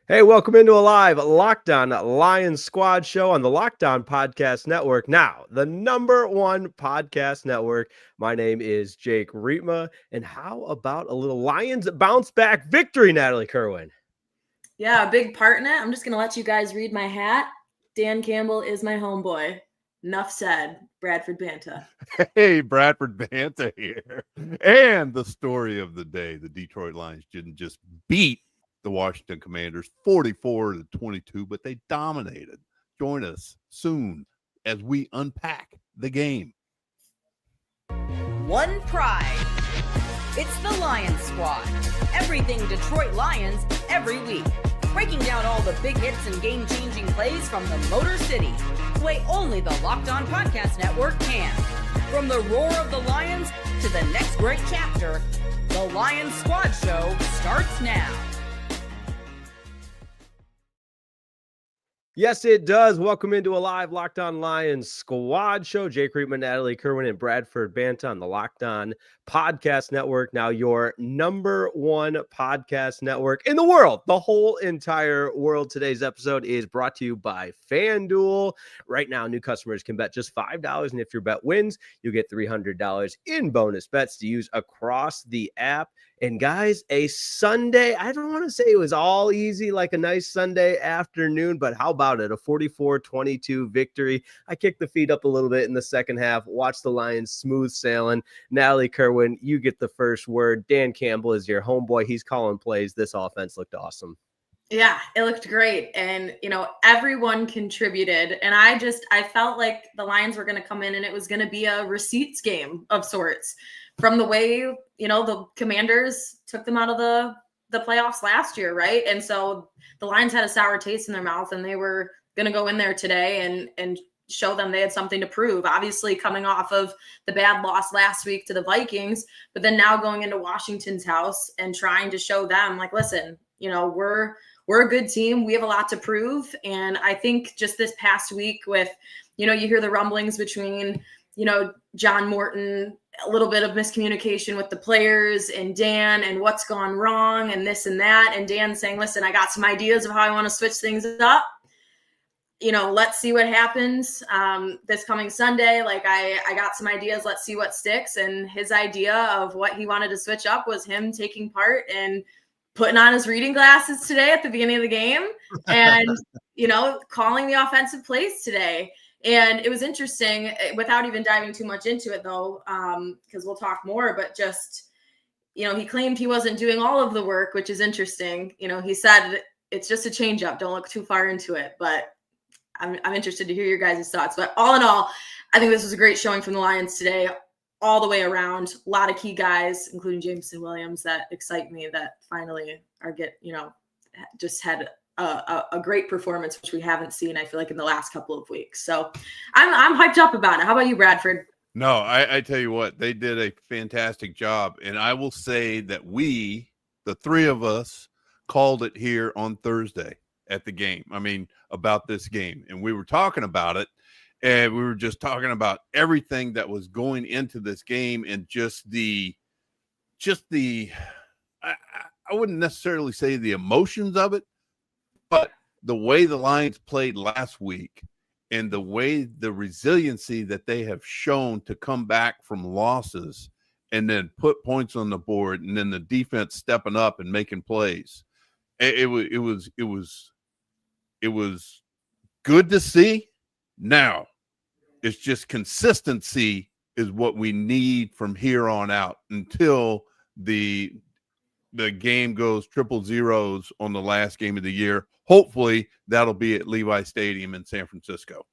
Hey, welcome into a live Locked On Lions Squad show on the Locked On Podcast Network. Now, the number one podcast network. My name is Jake Riepma. And how about a little Lions bounce back victory, Natalie Kerwin? Yeah, a big part in it. I'm just going to let you guys read my hat. Dan Campbell is my homeboy. Enough said. Bradford Banta. Hey, Bradford Banta here. And the story of the day, the Detroit Lions didn't just beat the Washington Commanders 44-22, but they dominated. Join us soon as we unpack the game. One pride. It's the Lions Squad. Everything Detroit Lions every week. Breaking down all the big hits and game-changing plays from the Motor City. The way only the Locked On Podcast Network can. From the roar of the Lions to the next great chapter, the Lions Squad Show starts now. Yes, it does. Welcome into a live Locked On Lions Squad show. Jake Riepma, Natalie Kerwin, and Bradford Banta on the Locked On Podcast Network. Now, your number one podcast network in the world, the whole entire world. Today's episode is brought to you by FanDuel. Right now, new customers can bet just $5, and if your bet wins, you'll get $300 in bonus bets to use across the app. And guys, a Sunday, I don't want to say it was all easy, like a nice Sunday afternoon, but how about it? A 44-22 victory. I kicked the feet up a little bit in the second half, watched the Lions smooth sailing. Natalie Kerwin, you get the first word. Dan Campbell is your homeboy. He's calling plays. This offense looked awesome. Yeah, it looked great. And, everyone contributed. And I felt like the Lions were going to come in and it was going to be a receipts game of sorts. From the way, the Commanders took them out of the playoffs last year, right? And so the Lions had a sour taste in their mouth, and they were going to go in there today and show them they had something to prove. Obviously, coming off of the bad loss last week to the Vikings, but then now going into Washington's house and trying to show them, like, listen, we're a good team. We have a lot to prove. And I think just this past week with, you hear the rumblings between, John Morton, a little bit of miscommunication with the players and Dan and what's gone wrong and this and that. And Dan saying, listen, I got some ideas of how I want to switch things up. Let's see what happens this coming Sunday. Like I got some ideas. Let's see what sticks. And his idea of what he wanted to switch up was him taking part and putting on his reading glasses today at the beginning of the game and, calling the offensive plays today. And it was interesting, without even diving too much into it, though, because we'll talk more, but just, he claimed he wasn't doing all of the work, which is interesting. He said it's just a change up. Don't look too far into it. But I'm interested to hear your guys' thoughts. But all in all, I think this was a great showing from the Lions today, all the way around. A lot of key guys, including Jameson Williams, that excite me, that finally just had a great performance, which we haven't seen, I feel like, in the last couple of weeks. So I'm hyped up about it. How about you, Bradford? No, I tell you what, they did a fantastic job. And I will say that we, the three of us, called it here on Thursday at the game. I mean, about this game. And we were talking about it. And we were just talking about everything that was going into this game and I wouldn't necessarily say the emotions of it, but the way the Lions played last week and the way the resiliency that they have shown to come back from losses and then put points on the board, and then the defense stepping up and making plays. It was good to see. Now it's just consistency is what we need from here on out until the game goes triple zeros on the last game of the year. Hopefully that'll be at Levi Stadium in San Francisco.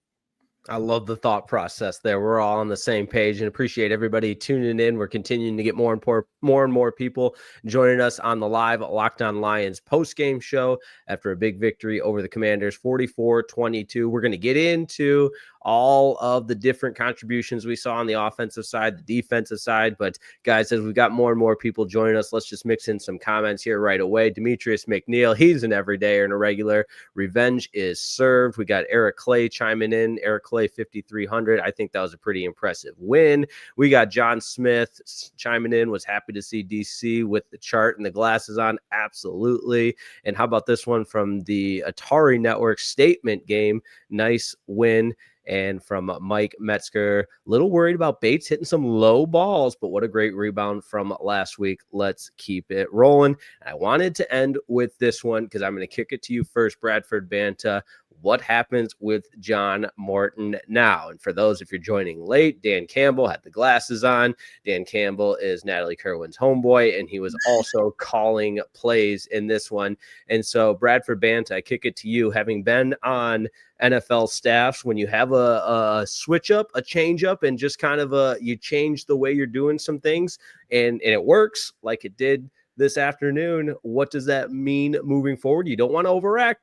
I love the thought process there. We're all on the same page and appreciate everybody tuning in. We're continuing to get more and more people joining us on the live Locked On Lions postgame show after a big victory over the Commanders, 44-22. We're going to get into all of the different contributions we saw on the offensive side, the defensive side. But guys, as we've got more and more people joining us, let's just mix in some comments here right away. Demetrius McNeil, he's an everydayer and a regular. Revenge is served. We got Eric Clay chiming in. Eric Clay 5,300. I think that was a pretty impressive win. We got John Smith chiming in. Was happy to see DC with the chart and the glasses on. Absolutely. And how about this one from the Atari Network statement game? Nice win. And from Mike Metzger, little worried about Bates hitting some low balls, but what a great rebound from last week. Let's keep it rolling. I wanted to end with this one because I'm going to kick it to you first, Bradford Banta. What happens with John Morton now? And for those, if you're joining late, Dan Campbell had the glasses on. Dan Campbell is Natalie Kerwin's homeboy, and he was also calling plays in this one. And so, Bradford Banta, I kick it to you, having been on NFL staffs, when you have a switch up, a change up, and just kind of you change the way you're doing some things, and it works like it did this afternoon. What does that mean moving forward? You don't want to overreact,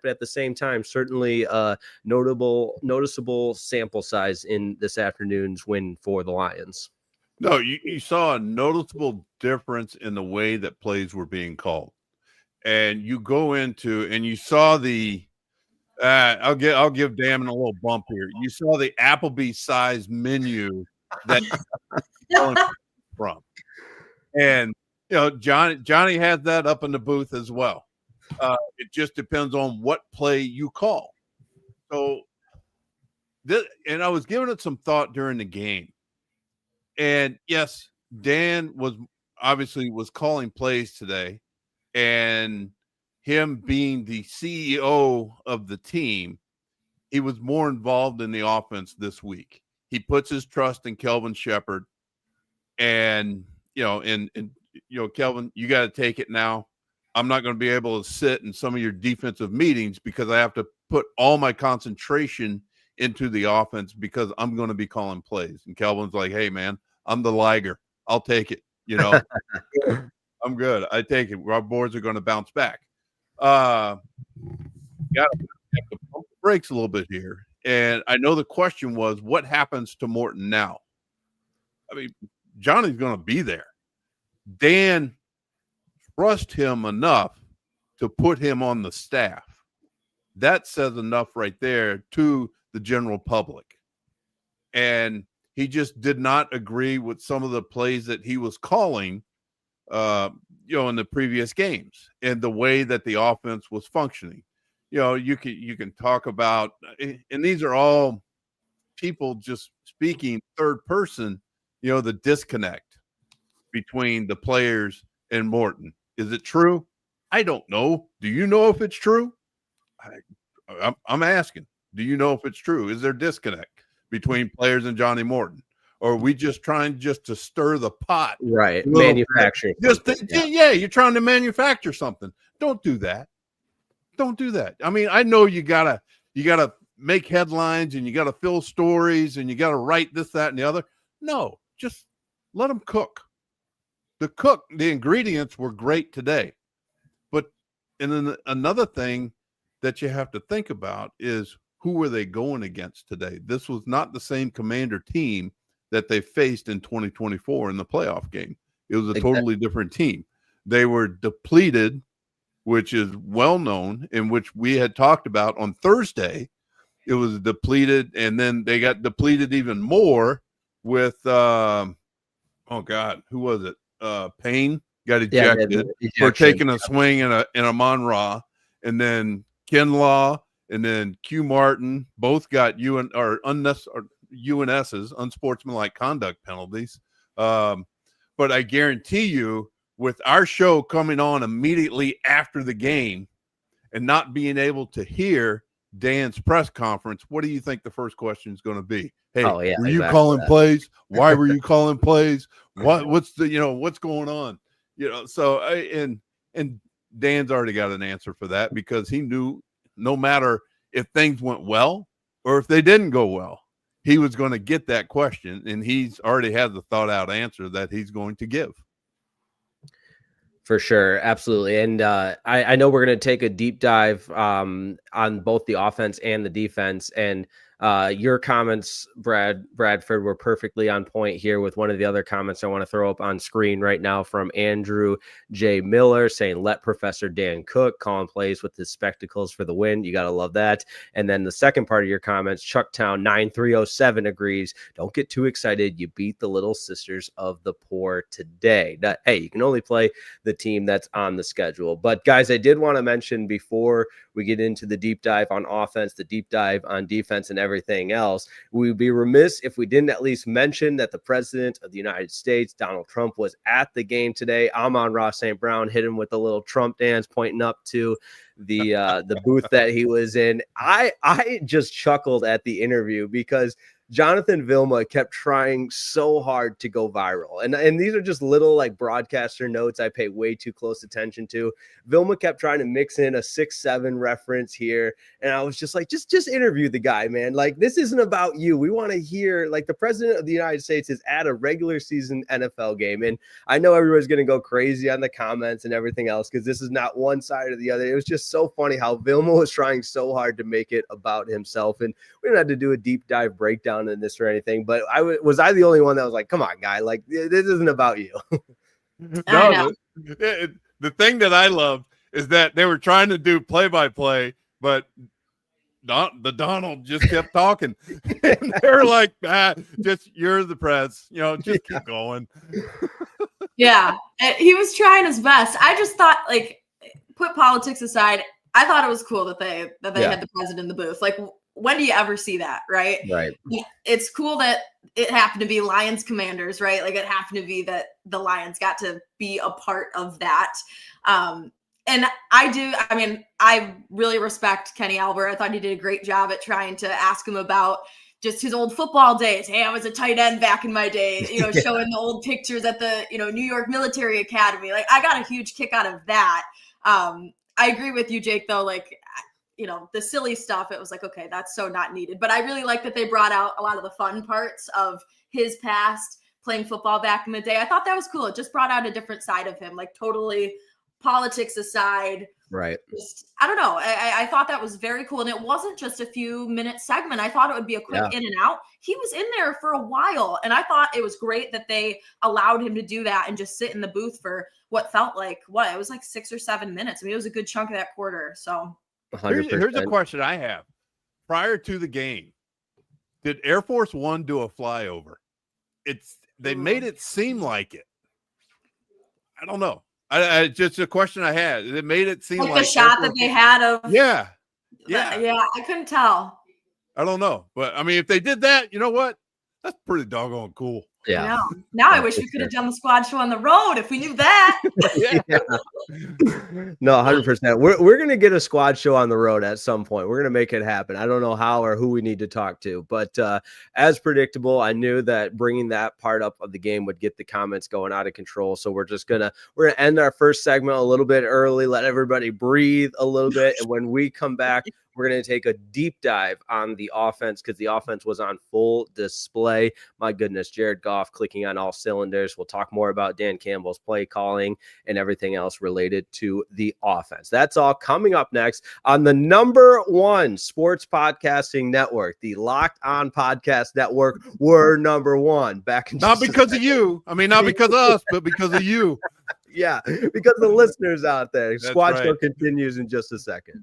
but at the same time, certainly noticeable sample size in this afternoon's win for the Lions. No, you saw a noticeable difference in the way that plays were being called, and you go into and you saw the. I'll give Damon a little bump here. You saw the Applebee's size menu that from, and Johnny has that up in the booth as well. It just depends on what play you call. So, and I was giving it some thought during the game, and yes, Dan was calling plays today, and him being the CEO of the team, he was more involved in the offense this week. He puts his trust in Kelvin Shepherd, and Kelvin, you got to take it now. I'm not going to be able to sit in some of your defensive meetings because I have to put all my concentration into the offense because I'm going to be calling plays. And Kelvin's like, hey, man, I'm the liger. I'll take it. I'm good. I take it. Our boards are going to bounce back. Got to pump the brakes a little bit here. And I know the question was, what happens to Morton now? I mean, Johnny's going to be there. Dan trust him enough to put him on the staff. That says enough right there to the general public. And he just did not agree with some of the plays that he was calling, in the previous games and the way that the offense was functioning. You can talk about, and these are all people just speaking third person, the disconnect between the players and Morton. Is it true? I don't know. Do you know if it's true? I'm asking. Do you know if it's true? Is there disconnect between players and Johnny Morton? Or are we just trying to stir the pot? Right. Manufacture. You're trying to manufacture something. Don't do that. Don't do that. I mean, I know you gotta make headlines and you gotta fill stories and you gotta write this, that, and the other. No, just let them cook. The ingredients were great today. And then another thing that you have to think about is who were they going against today? This was not the same Commander team that they faced in 2024 in the playoff game. It was a totally different team. They were depleted, which is well known, in which we had talked about on Thursday. It was depleted, and then they got depleted even more with who was it? Payne got ejected for taking a swing in a Monra, and then Kinlaw and then Q Martin both got UNS's unsportsmanlike conduct penalties. But I guarantee you, with our show coming on immediately after the game and not being able to hear Dan's press conference, what do you think the first question is going to be? Hey, were you calling plays? Why were you calling plays? What's going on? So and Dan's already got an answer for that because he knew no matter if things went well or if they didn't go well, he was going to get that question, and he's already has the thought out answer that he's going to give. For sure. Absolutely. And I know we're going to take a deep dive on both the offense and the defense. And Your comments, Bradford, were perfectly on point here with one of the other comments I want to throw up on screen right now from Andrew J. Miller saying, let Professor Dan cook, calling plays with his spectacles for the win. You got to love that. And then the second part of your comments, Chucktown 9307 agrees, don't get too excited. You beat the Little Sisters of the Poor today. Now, hey, you can only play the team that's on the schedule. But guys, I did want to mention before we get into the deep dive on offense, the deep dive on defense, and everything else, we would be remiss if we didn't at least mention that the president of the United States, Donald Trump, was at the game today. Amon-Ra St. Brown hit him with a little Trump dance, pointing up to the booth that he was in. I just chuckled at the interview because Jonathan Vilma kept trying so hard to go viral. And these are just little like broadcaster notes I pay way too close attention to. Vilma kept trying to mix in a 6'7" reference here. And I was just like, just interview the guy, man. Like, this isn't about you. We want to hear, like, the president of the United States is at a regular season NFL game. And I know everybody's going to go crazy on the comments and everything else because this is not one side or the other. It was just so funny how Vilma was trying so hard to make it about himself. And we didn't have to do a deep dive breakdown in this or anything, but was I the only one that was like, come on, guy, like, this isn't about you? No, the thing that I loved is that they were trying to do play-by-play, but the Donald just kept talking. And they're like, just, you're the press, just keep going. Yeah, he was trying his best. I just thought, like, put politics aside, I thought it was cool that they had the president in the booth. Like, when do you ever see that, right? Right. It's cool that it happened to be Lions Commanders, right? Like, it happened to be that the Lions got to be a part of that. And I really respect Kenny Albert. I thought he did a great job at trying to ask him about just his old football days. Hey, I was a tight end back in my day, showing the old pictures at the, New York Military Academy. Like, I got a huge kick out of that. I agree with you, Jake, though. Like, the silly stuff, it was like, okay, that's so not needed. But I really like that they brought out a lot of the fun parts of his past, playing football back in the day. I thought that was cool. It just brought out a different side of him, like, totally politics aside. Right. I don't know. I thought that was very cool. And it wasn't just a few minute segment. I thought it would be a quick in and out. He was in there for a while. And I thought it was great that they allowed him to do that and just sit in the booth for what felt like, it was like 6 or 7 minutes. I mean, it was a good chunk of that quarter. So here's a question I have. Prior to the game, did Air Force One do a flyover? They made it seem like it. I don't know. I just a question I had. It made it seem like the shot that they had of yeah. I couldn't tell. I don't know, but I mean, if they did that, you know what? That's pretty doggone cool. Yeah. Now I wish we could have done the squad show on the road if we knew that. No, 100%. We're going to get a squad show on the road at some point. We're going to make it happen. I don't know how or who we need to talk to, but as predictable, I knew that bringing that part up of the game would get the comments going out of control. So we're going to end our first segment a little bit early, let everybody breathe a little bit. And when we come back, we're going to take a deep dive on the offense because the offense was on full display. My goodness, Jared Goff clicking on all cylinders. We'll talk more about Dan Campbell's play calling and everything else related to the offense. That's all coming up next on the #1 sports podcasting network, the Locked On Podcast Network. We're #1. Back in not because of you. I mean, not because of us, but because of you. Yeah, because of the listeners out there. That's Squad right. Show continues in just a second.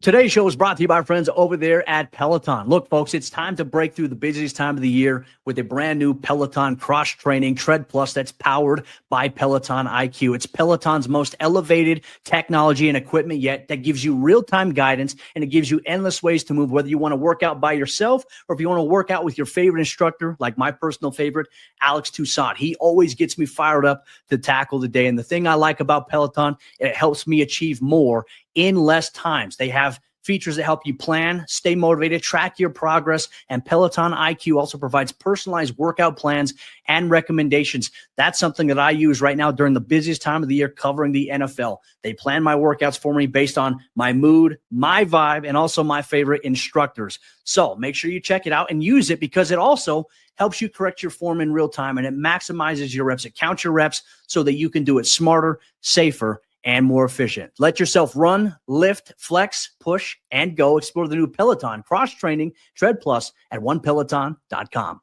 Today's show is brought to you by our friends over there at Peloton. Look, folks, it's time to break through the busiest time of the year with a brand new Peloton cross-training Tread Plus that's powered by Peloton IQ. It's Peloton's most elevated technology and equipment yet that gives you real-time guidance, and it gives you endless ways to move, whether you want to work out by yourself or if you want to work out with your favorite instructor, like my personal favorite, Alex Toussaint. He always gets me fired up to tackle the day. And the thing I like about Peloton, it helps me achieve more in less times. They have features that help you plan, stay motivated, track your progress, and Peloton IQ also provides personalized workout plans and recommendations. That's something that I use right now during the busiest time of the year covering the NFL. They plan my workouts for me based on my mood, my vibe, and also my favorite instructors. So make sure you check it out and use it because it also helps you correct your form in real time and it maximizes your reps. It counts your reps so that you can do it smarter, safer, and more efficient. Let yourself run, lift, flex, push, and go. Explore the new Peloton cross-training Tread Plus at onepeloton.com.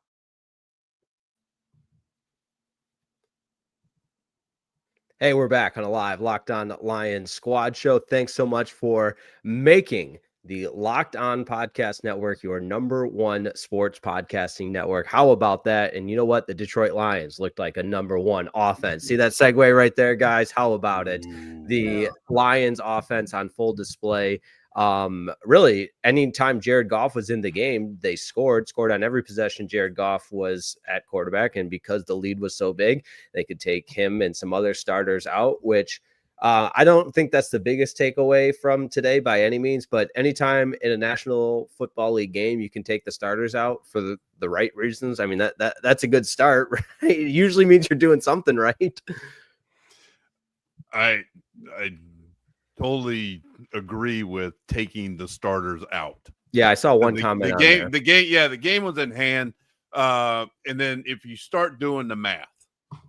Hey, we're back on a live Locked On Lions squad show. Thanks so much for making the Locked On Podcast Network your number one sports podcasting network. How about that? And you know what? The Detroit Lions looked like a number one offense. See that segue right there, guys? How about it? The Lions offense on full display. Really, anytime Jared Goff was in the game, they scored on every possession. Jared Goff was at quarterback, and because the lead was so big, they could take him and some other starters out, which I don't think that's the biggest takeaway from today by any means, but anytime in a National Football League game, you can take the starters out for the right reasons. I mean, that's a good start, right? It usually means you're doing something right. I totally agree with taking the starters out. Yeah, I saw one comment. The game was in hand. And then if you start doing the math,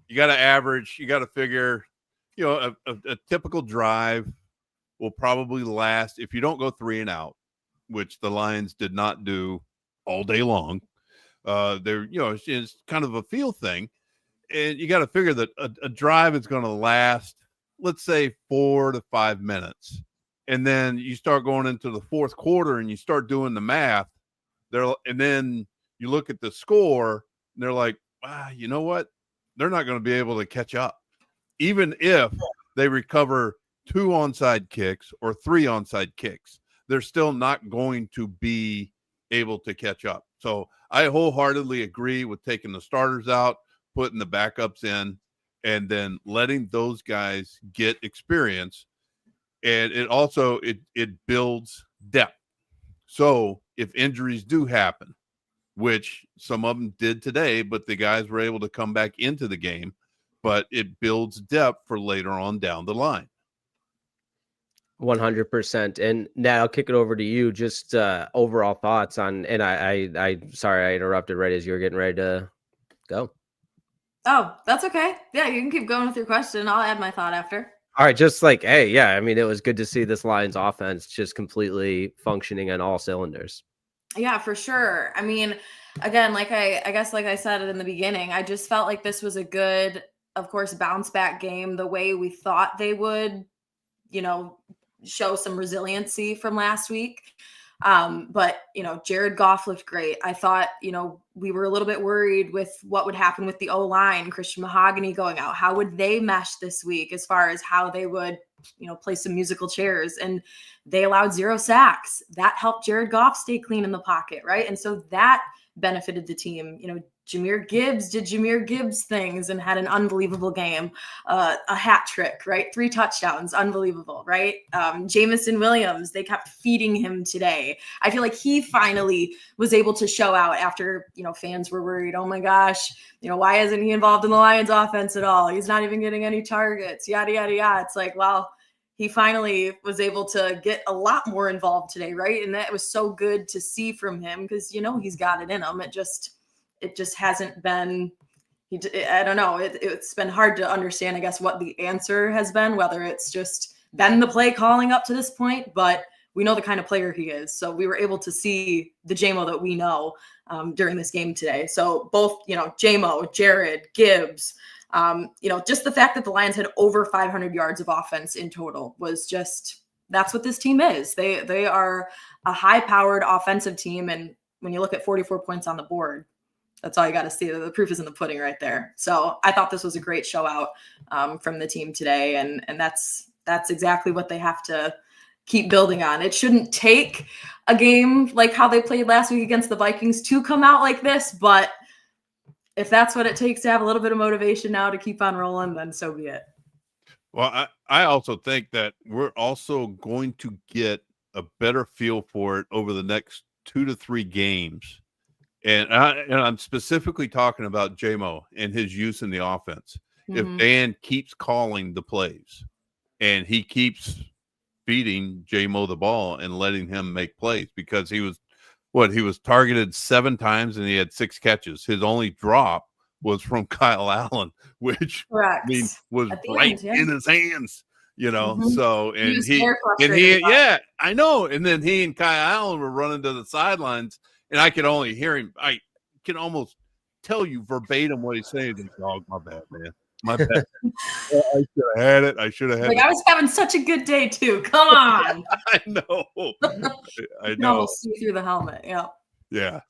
you got to average, you got to figure, you know, a typical drive will probably last, if you don't go 3 and out, which the Lions did not do all day long. They're, you know, it's kind of a feel thing. And you got to figure that a drive is going to last, let's say 4 to 5 minutes. And then you start going into the fourth quarter and you start doing the math there. And then you look at the score and they're like, wow, you know what? They're not going to be able to catch up. Even if they recover 2 onside kicks or 3 onside kicks, they're still not going to be able to catch up. So I wholeheartedly agree with taking the starters out, putting the backups in, and then letting those guys get experience. And it also, it builds depth. So if injuries do happen, which some of them did today, but the guys were able to come back into the game, but it builds depth for later on down the line. 100%. And Nat, I'll kick it over to you. Just overall thoughts on, and I sorry, I interrupted right as you were getting ready to go. Oh, that's okay. Yeah, you can keep going with your question. I'll add my thought after. All right. Just like, hey, yeah, I mean, it was good to see this Lions offense just completely functioning on all cylinders. Yeah, for sure. I mean, again, like I guess, like I said in the beginning, I just felt like this was a good, of course, bounce back game, the way we thought they would, you know, show some resiliency from last week. But, you know, Jared Goff looked great. I thought, you know, we were a little bit worried with what would happen with the O-line, Christian Mahogany going out. How would they mesh this week as far as how they would, you know, play some musical chairs? And they allowed 0 sacks. That helped Jared Goff stay clean in the pocket, right? And so that benefited the team. You know, Jahmyr Gibbs did Jahmyr Gibbs things and had an unbelievable game, a hat trick, right? 3 touchdowns, unbelievable, right? Jamison Williams, they kept feeding him today. I feel like he finally was able to show out after, you know, fans were worried, oh my gosh, you know, why isn't he involved in the Lions offense at all? He's not even getting any targets, yada, yada, yada. It's like, well, he finally was able to get a lot more involved today, right? And that was so good to see from him because, you know, he's got it in him. It just hasn't been, I don't know. It's been hard to understand, I guess, what the answer has been, whether it's just been the play calling up to this point, but we know the kind of player he is. So we were able to see the JMO that we know during this game today. So both, you know, JMO, Jared, Gibbs, you know, just the fact that the Lions had over 500 yards of offense in total was just, that's what this team is. They are a high-powered offensive team. And when you look at 44 points on the board, that's all you got to see. The proof is in the pudding right there. So I thought this was a great show out from the team today. And that's exactly what they have to keep building on. It shouldn't take a game like how they played last week against the Vikings to come out like this. But if that's what it takes to have a little bit of motivation now to keep on rolling, then so be it. Well, I also think that we're also going to get a better feel for it over the next 2 to 3 games. And I'm specifically talking about JMO and his use in the offense. Mm-hmm. If Dan keeps calling the plays and he keeps feeding JMO the ball and letting him make plays, because he was targeted 7 times and he had 6 catches. His only drop was from Kyle Allen, which I mean, was right in his hands. So, and he, yeah, I know. And then he and Kai Allen were running to the sidelines, and I could only hear him. I can almost tell you verbatim what he's saying. He's like, "Oh, my bad, man. My bad. I should have had it. I should have had it." I was having such a good day too. Come on. I know. I know. Almost see through the helmet. Yeah. Yeah.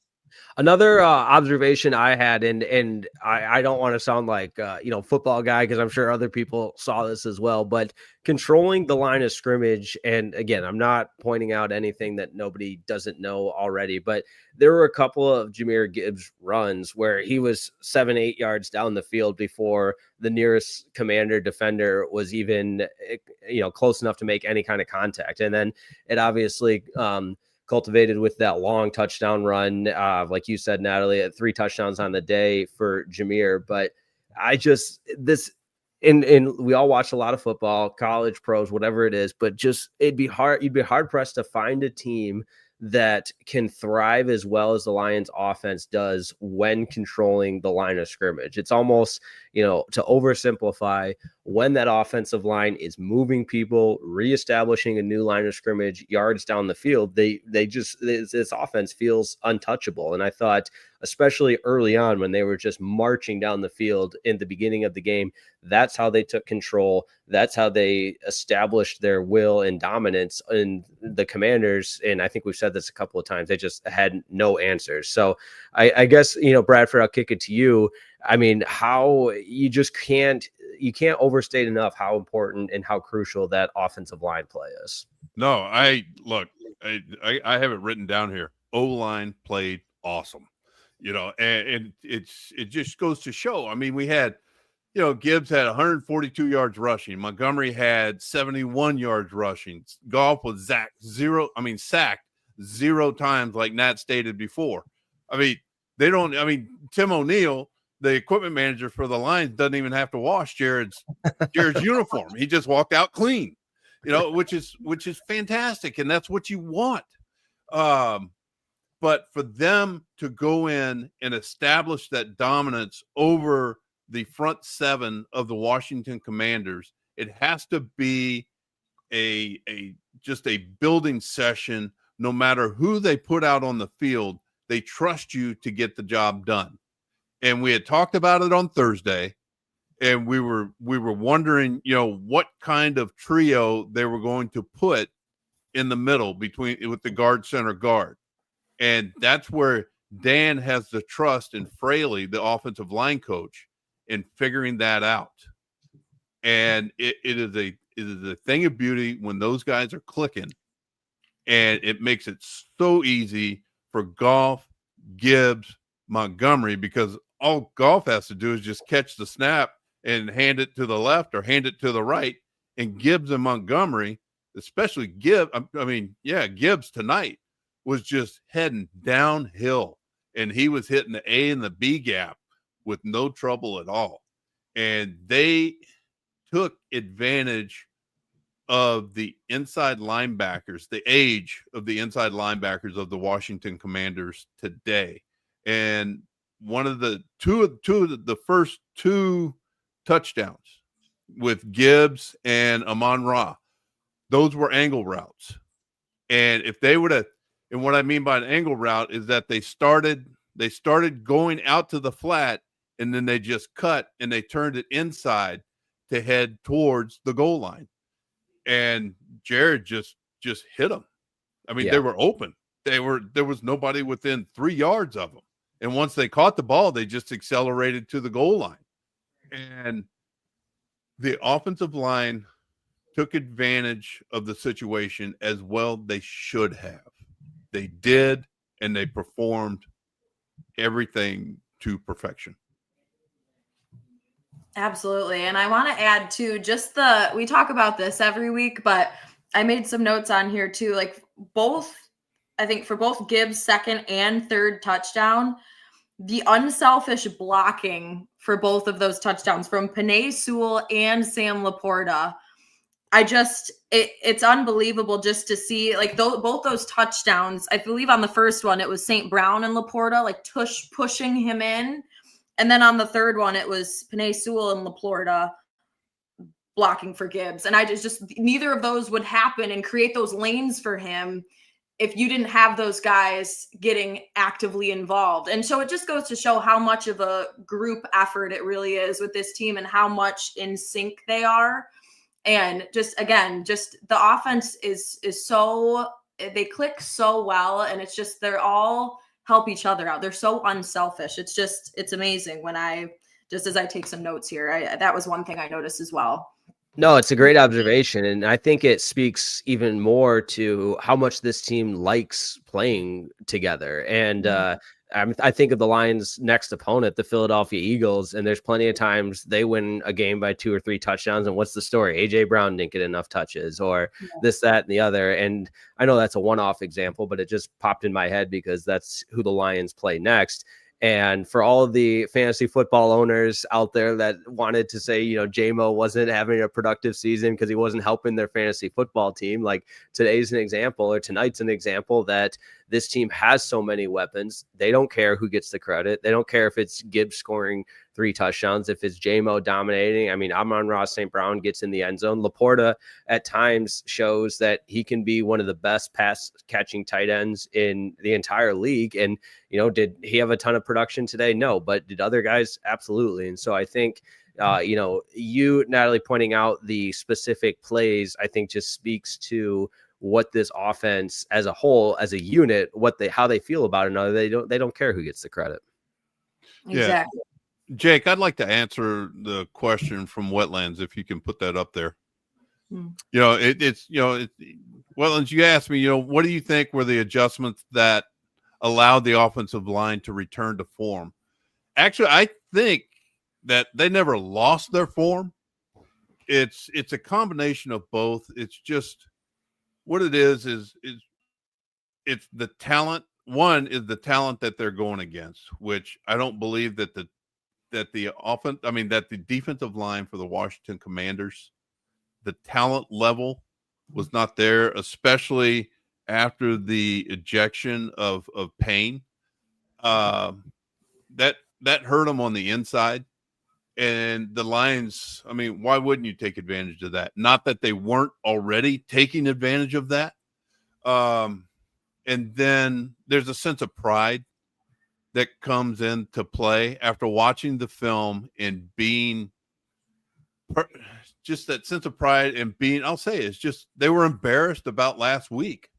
Another observation I had, and I don't want to sound like football guy, because I'm sure other people saw this as well, but controlling the line of scrimmage, and again, I'm not pointing out anything that nobody doesn't know already, but there were a couple of Jahmyr Gibbs runs where he was 7-8 yards down the field before the nearest commander defender was even close enough to make any kind of contact, and then it obviously cultivated with that long touchdown run. Like you said, Natalie, 3 touchdowns on the day for Jahmyr. But we all watch a lot of football, college, pros, whatever it is, but you'd be hard pressed to find a team that can thrive as well as the Lions offense does when controlling the line of scrimmage. It's almost, to oversimplify, when that offensive line is moving people, reestablishing a new line of scrimmage yards down the field, this offense feels untouchable. And I thought, especially early on when they were just marching down the field in the beginning of the game, that's how they took control. That's how they established their will and dominance in the Commanders. And I think we've said this a couple of times. They just had no answers. So I guess, Bradford, I'll kick it to you. I mean, how you can't overstate enough how important and how crucial that offensive line play is. No, I have it written down here. O-line played awesome, and it just goes to show. I mean, we had, Gibbs had 142 yards rushing. Montgomery had 71 yards rushing. Goff was sacked 0 times, like Nat stated before. I mean, Tim O'Neill, the equipment manager for the Lions, doesn't even have to wash Jared's uniform. He just walked out clean, which is fantastic. And that's what you want. But for them to go in and establish that dominance over the front 7 of the Washington Commanders, it has to be just a building session. No matter who they put out on the field, they trust you to get the job done. And we had talked about it on Thursday, and we were wondering, what kind of trio they were going to put in the middle with the guard, center, guard. And that's where Dan has the trust in Fraley, the offensive line coach, in figuring that out. And it is a thing of beauty when those guys are clicking, and it makes it so easy for Goff, Gibbs, Montgomery, because all Goff has to do is just catch the snap and hand it to the left or hand it to the right. And Gibbs and Montgomery, especially Gibbs, Gibbs tonight was just heading downhill, and he was hitting the A and the B gap with no trouble at all. And they took advantage of the inside linebackers, the age of the inside linebackers of the Washington Commanders today. And one of the first 2 touchdowns with Gibbs and Amon-Ra, those were angle routes. And if they would have, and what I mean by an angle route is that they started going out to the flat, and then they just cut and they turned it inside to head towards the goal line. And Jared just hit them. I mean, They were open. There was nobody within 3 yards of them. And once they caught the ball, they just accelerated to the goal line. And the offensive line took advantage of the situation as well they should have. They did, and they performed everything to perfection. Absolutely. And I want to add too, we talk about this every week, but I made some notes on here too. Like I think for both Gibbs' second and third touchdown, the unselfish blocking for both of those touchdowns from Penei Sewell and Sam Laporta. It's unbelievable just to see like both those touchdowns. I believe on the first one, it was St. Brown and Laporta, like pushing him in. And then on the third one, it was Penei Sewell and Laporta blocking for Gibbs. And I just neither of those would happen and create those lanes for him if you didn't have those guys getting actively involved. And so it just goes to show how much of a group effort it really is with this team and how much in sync they are. And just, again, just the offense is so, they click so well, and it's just, they're all help each other out. They're so unselfish. It's amazing when as I take some notes here, that was one thing I noticed as well. No, it's a great observation. And I think it speaks even more to how much this team likes playing together. And I think of the Lions' next opponent, the Philadelphia Eagles, and there's plenty of times they win a game by 2 or 3 touchdowns. And what's the story? A.J. Brown didn't get enough touches, or this, that, and the other. And I know that's a one-off example, but it just popped in my head because that's who the Lions play next. And for all of the fantasy football owners out there that wanted to say, J-Mo wasn't having a productive season because he wasn't helping their fantasy football team, like tonight's an example that this team has so many weapons. They don't care who gets the credit. They don't care if it's Gibbs scoring 3 touchdowns, if it's J-Mo dominating. I mean, Amon-Ra St. Brown gets in the end zone. Laporta at times shows that he can be one of the best pass catching tight ends in the entire league. And, did he have a ton of production today? No, but did other guys? Absolutely. And so I think, you, Natalie, pointing out the specific plays, I think just speaks to what this offense as a whole, as a unit, how they feel about another. They don't care who gets the credit. Exactly. Yeah. Jake, I'd like to answer the question from Wetlands, if you can put that up there. Wetlands, you asked me, what do you think were the adjustments that allowed the offensive line to return to form? Actually, I think that they never lost their form. It's a combination of both. It's just what it is it's the talent. One is the talent that they're going against, which I don't believe that the defensive line for the Washington Commanders, the talent level was not there, especially after the ejection of Payne. That hurt them on the inside. And the Lions, why wouldn't you take advantage of that? Not that they weren't already taking advantage of that. And then there's a sense of pride that comes into play after watching the film and being just that sense of pride and being, I'll say it's just, they were embarrassed about last week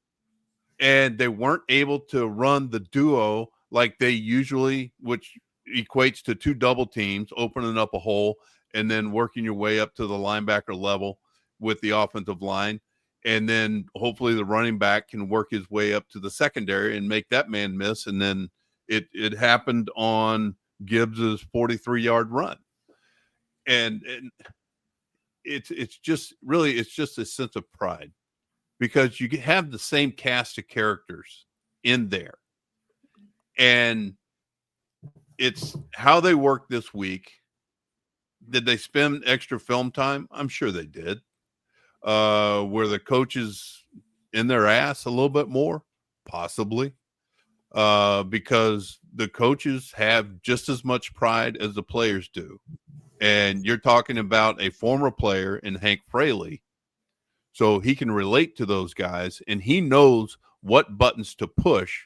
and they weren't able to run the duo like they usually, which equates to 2 double teams, opening up a hole and then working your way up to the linebacker level with the offensive line. And then hopefully the running back can work his way up to the secondary and make that man miss. And then it happened on Gibbs's 43-yard run. And it's just a sense of pride because you have the same cast of characters in there. And it's how they worked this week. Did they spend extra film time? I'm sure they did. Were the coaches in their ass a little bit more? Possibly. Because the coaches have just as much pride as the players do. And you're talking about a former player in Hank Fraley. So he can relate to those guys and he knows what buttons to push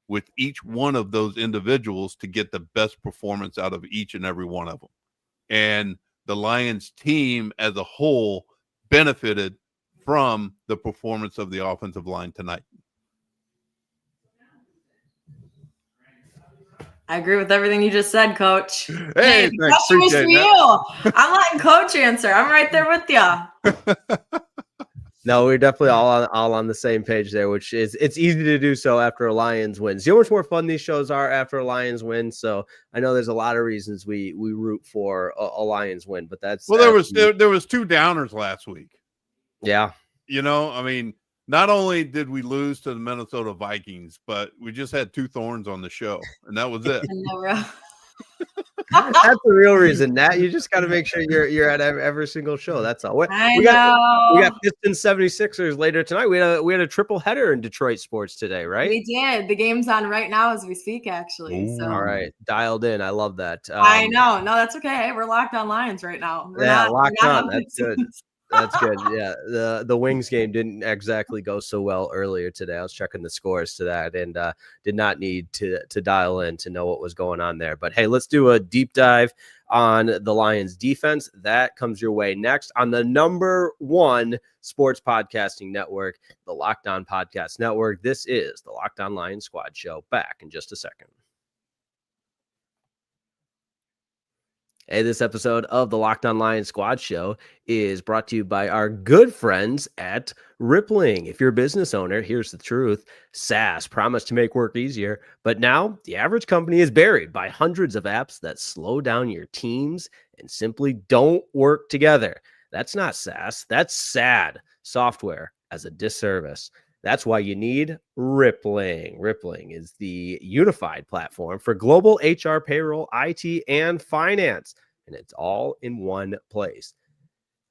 with each one of those individuals to get the best performance out of each and every one of them. And the Lions team as a whole benefited from the performance of the offensive line tonight. I agree with everything you just said, Coach. Hey, the question was for you. I'm letting Coach answer. I'm right there with you. No, we're definitely all on the same page there, which is it's easy to do so after a Lions win. You know how much more fun these shows are after a Lions win. So I know there's a lot of reasons we root for a Lions win, but that's there was 2 downers last week. Yeah, not only did we lose to the Minnesota Vikings, but we just had 2 thorns on the show, and that was it. That's the real reason, Nat. You just got to make sure you're at every single show. That's all. I We know. got Pistons 76ers later tonight. We had a triple header in Detroit sports today, right? We did. The game's on right now as we speak, actually. Ooh. So All right, dialed in. I love that. I know. No, that's okay. Hey, we're locked on Lions right now. We're Yeah, not locked we're on. not That's good. That's good. Yeah, the Wings game didn't exactly go so well earlier today. I was checking the scores to that and did not need to dial in to know what was going on there. But hey, let's do a deep dive on the Lions defense. That comes your way next on the #1 sports podcasting network, the Locked On Podcast Network. This is the Locked On Lions Squad Show. Back in just a second. Hey, this episode of the Locked On Lions Squad Show is brought to you by our good friends at Rippling. If you're a business owner, here's the truth. SaaS promised to make work easier, but now the average company is buried by hundreds of apps that slow down your teams and simply don't work together. That's not SaaS. That's sad software as a disservice. That's why you need Rippling. Rippling is the unified platform for global HR, payroll, IT, and finance, and it's all in one place.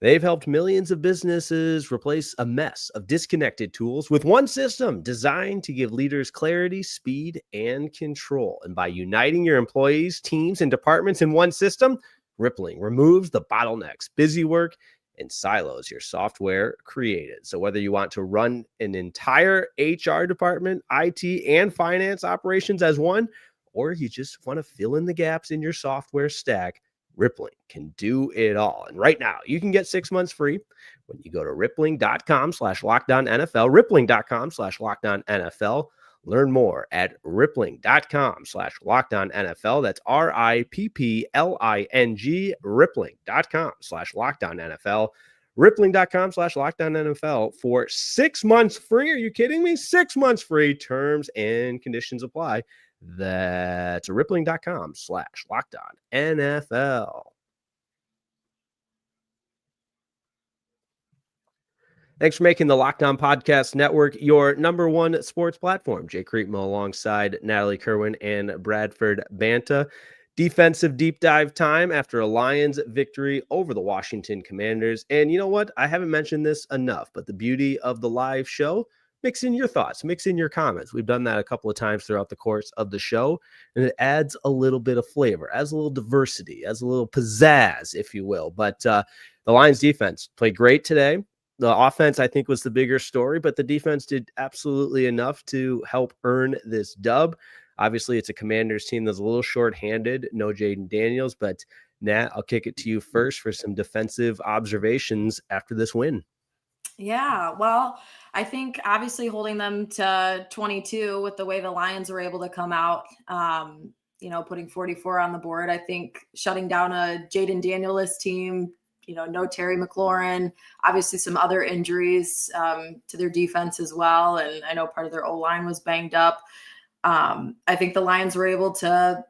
They've helped millions of businesses replace a mess of disconnected tools with one system designed to give leaders clarity, speed, and control. And by uniting your employees, teams, and departments in one system, Rippling removes the bottlenecks, busy work, and silos your software created. So whether you want to run an entire HR department, IT, and finance operations as one, or you just want to fill in the gaps in your software stack, Rippling can do it all. And right now, you can get 6 months free when you go to rippling.com/LockedOnNFL, rippling.com/LockedOnNFL. Learn more at rippling.com/LockedOnNFL. That's RIPPLING, rippling.com/LockedOnNFL, rippling.com/LockedOnNFL for 6 months free. Are you kidding me? 6 months free. Terms and conditions apply. That's rippling.com/LockedOnNFL. Thanks for making the Locked On Podcast Network your #1 sports platform. Jake Riepma alongside Natalie Kerwin and Bradford Banta. Defensive deep dive time after a Lions victory over the Washington Commanders. And you know what? I haven't mentioned this enough, but the beauty of the live show, mix in your thoughts, mix in your comments. We've done that a couple of times throughout the course of the show, and it adds a little bit of flavor, adds a little diversity, adds a little pizzazz, if you will. But the Lions defense played great today. The offense, I think, was the bigger story, but the defense did absolutely enough to help earn this dub. Obviously, it's a Commanders team that's a little shorthanded. No Jaden Daniels, but Nat, I'll kick it to you first for some defensive observations after this win. Yeah, well, I think obviously holding them to 22 with the way the Lions were able to come out, putting 44 on the board. I think shutting down a Jaden Daniels team, no Terry McLaurin, obviously some other injuries to their defense as well. And I know part of their O-line was banged up. I think the Lions were able to,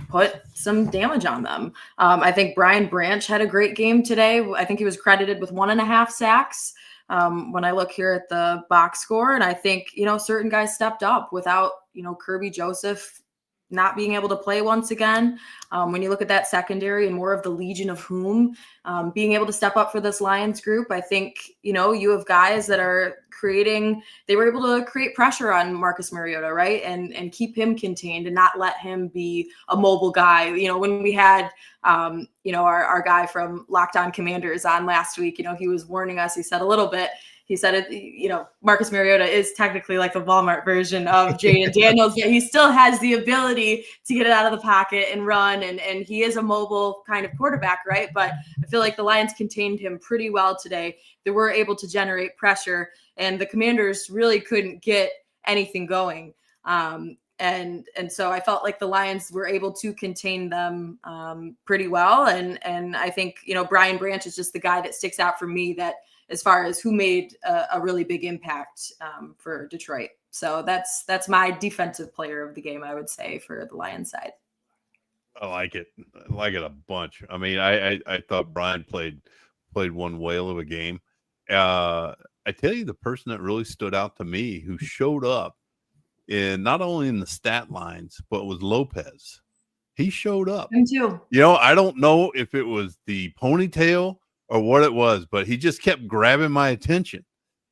put some damage on them. I think Brian Branch had a great game today. I think he was credited with 1.5 sacks when I look here at the box score. And I think, certain guys stepped up without, Kirby Joseph not being able to play once again. When you look at that secondary and more of the Legion of Whom being able to step up for this Lions group, I think, you have guys that are they were able to create pressure on Marcus Mariota, right? And keep him contained and not let him be a mobile guy. When we had, our guy from Locked On Commanders on last week, he was warning us, he said a little bit, he said, Marcus Mariota is technically like the Walmart version of Jaden Daniels, yet he still has the ability to get it out of the pocket and run. And he is a mobile kind of quarterback, right? But I feel like the Lions contained him pretty well today. They were able to generate pressure, and the Commanders really couldn't get anything going. And so I felt like the Lions were able to contain them pretty well. And I think, Brian Branch is just the guy that sticks out for me that as far as who made a really big impact for Detroit. So that's my defensive player of the game, I would say, for the Lions side. I like it. I like it a bunch. I mean, I thought Brian played one whale of a game. I tell you, the person that really stood out to me who showed up in not only in the stat lines, but was Lopez. He showed up. Him too. I don't know if it was the ponytail or what it was, but he just kept grabbing my attention.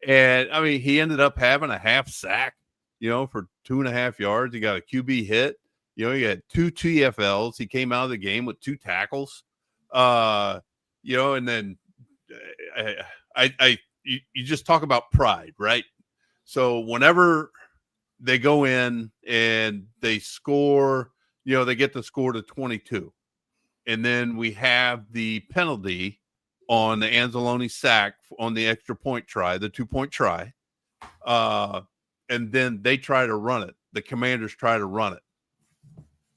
And I mean, he ended up having a half sack, for 2.5 yards. He got a QB hit. He had 2 TFLs. He came out of the game with 2 tackles. And then you just talk about pride, right? So whenever they go in and they score, they get the score to 22. And then we have the penalty on the Anzalone sack on the extra point try, the 2-point try. And then they try to run it. The Commanders try to run it.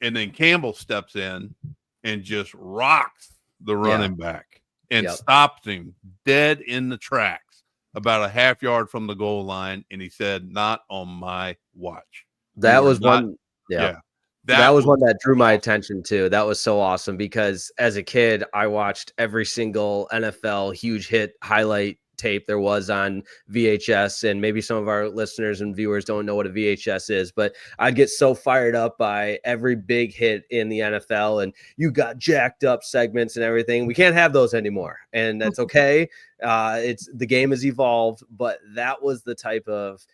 And then Campbell steps in and just rocks the running back and stops him dead in the tracks about a half yard from the goal line. And he said, "Not on my watch." That was one. Yeah. That was one that drew my attention too. That was so awesome because as a kid, I watched every single NFL huge hit highlight tape there was on VHS. And maybe some of our listeners and viewers don't know what a VHS is, but I'd get so fired up by every big hit in the NFL, and you got jacked up segments and everything. We can't have those anymore, and that's okay. The game has evolved, but that was the type of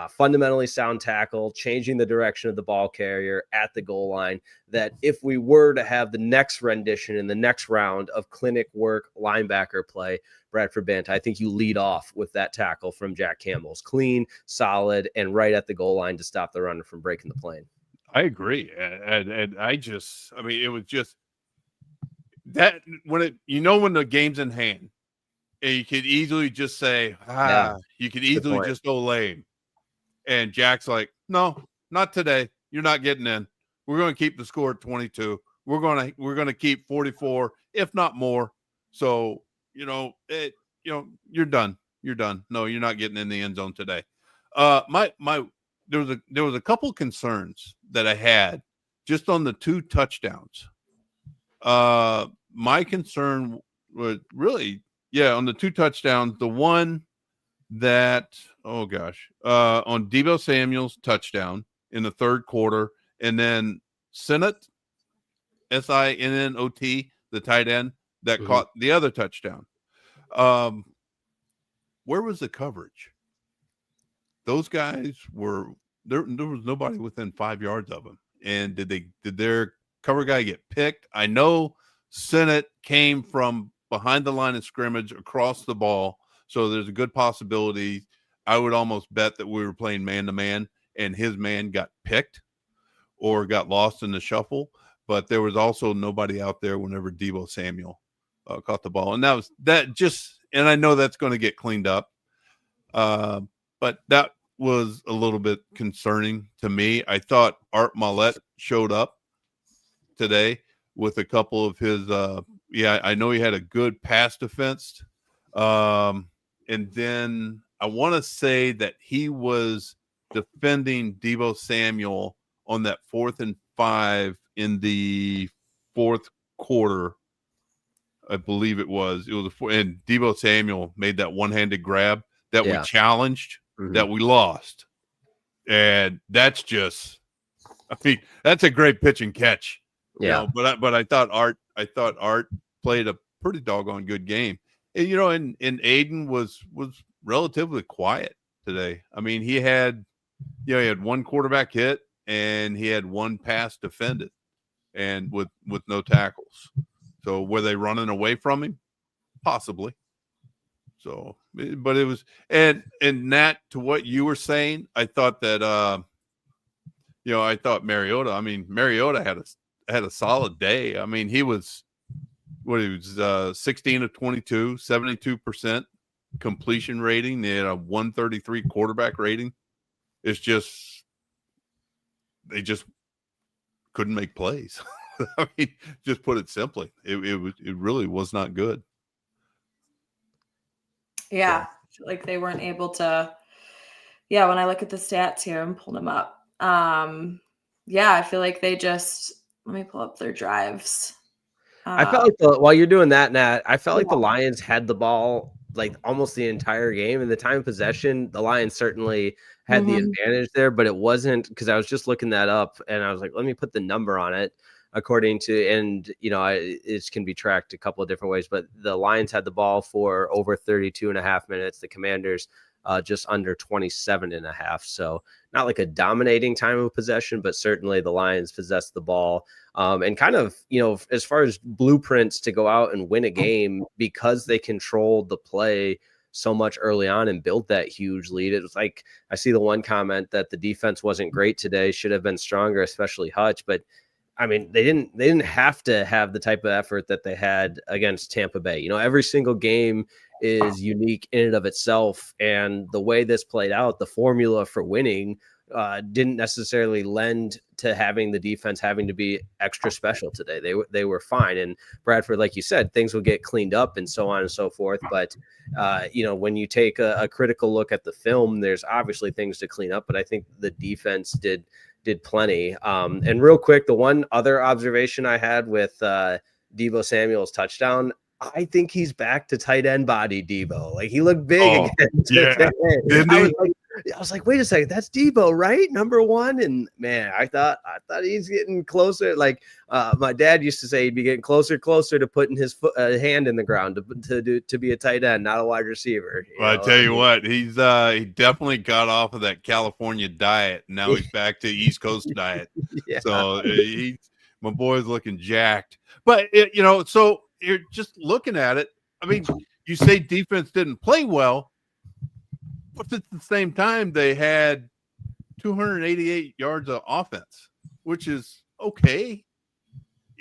fundamentally sound tackle, changing the direction of the ball carrier at the goal line, that if we were to have the next rendition in the next round of clinic work linebacker play, Bradford Banta, I think you lead off with that tackle from Jack Campbell's clean, solid, and right at the goal line to stop the runner from breaking the plane. I agree. And it was just that when the game's in hand, and you could easily just say, you could easily just go lame. And Jack's like, "No, not today. You're not getting in. We're going to keep the score at 22. We're going to keep 44, if not more. So, you're done. You're done. No, you're not getting in the end zone today." There was a couple concerns that I had just on the 2 touchdowns. My concern was really, on the 2 touchdowns, the one that, on Deebo Samuel's touchdown in the third quarter, and then Sinnott, Sinnot, the tight end that caught the other touchdown. Where was the coverage? Those guys were there. There was nobody within 5 yards of them. And did their cover guy get picked? I know Sinnott came from behind the line of scrimmage across the ball, so there's a good possibility. I would almost bet that we were playing man-to-man and his man got picked or got lost in the shuffle. But there was also nobody out there whenever Deebo Samuel caught the ball. And and I know that's going to get cleaned up. But that was a little bit concerning to me. I thought Art Mallett showed up today with a couple of his I know he had a good pass defense. And then I want to say that he was defending Deebo Samuel on that 4th and 5 in the fourth quarter. I believe it was and Deebo Samuel made that one-handed grab that we challenged, that we lost. And that's just, that's a great pitch and catch. Yeah. But I thought Art played a pretty doggone good game. And, and Aiden was relatively quiet today. I mean, he had 1 quarterback hit and he had 1 pass defended and with no tackles. So were they running away from him? Possibly. So, but it was, and Nat, to what you were saying, I thought that, I thought Mariota had a solid day. I mean, he was 16 of 22, 72% completion rating. They had a 133 quarterback rating. It's just, they just couldn't make plays. I mean, just put it simply, it really was not good. Yeah, like they weren't able to. Yeah, when I look at the stats here, I'm pulling them up. I feel like they just. Let me pull up their drives. I felt like while you're doing that, Nat, I felt like the Lions had the ball like almost the entire game. In the time of possession, the Lions certainly had the advantage there, but it wasn't, because I was just looking that up and I was like, let me put the number on it. according to, and it can be tracked a couple of different ways, but the Lions had the ball for over 32 and a half minutes. The Commanders just under 27 and a half. So not like a dominating time of possession, but certainly the Lions possessed the ball. And kind of, as far as blueprints to go out and win a game, because they controlled the play so much early on and built that huge lead. It was like, I see the one comment that the defense wasn't great today, should have been stronger, especially Hutch. But I mean, they didn't have to have the type of effort that they had against Tampa Bay. Every single game is unique in and of itself. And the way this played out, the formula for winning didn't necessarily lend to having the defense having to be extra special today. They were fine. And Bradford, like you said, things will get cleaned up and so on and so forth. But, when you take a critical look at the film, there's obviously things to clean up. But I think the defense did plenty. And real quick, the one other observation I had with Deebo Samuel's touchdown, I think he's back to tight end body Deebo. Like, he looked big again today. I was like, wait a second, that's Deebo, right? Number one. And man, I thought he's getting closer. Like my dad used to say, he'd be getting closer to putting his hand in the ground to be a tight end, not a wide receiver. I tell you what, he's he definitely got off of that California diet. Now he's back to East Coast diet. Yeah. So my boy's looking jacked. But so you're just looking at it. I mean, you say defense didn't play well, but at the same time, they had 288 yards of offense, which is okay.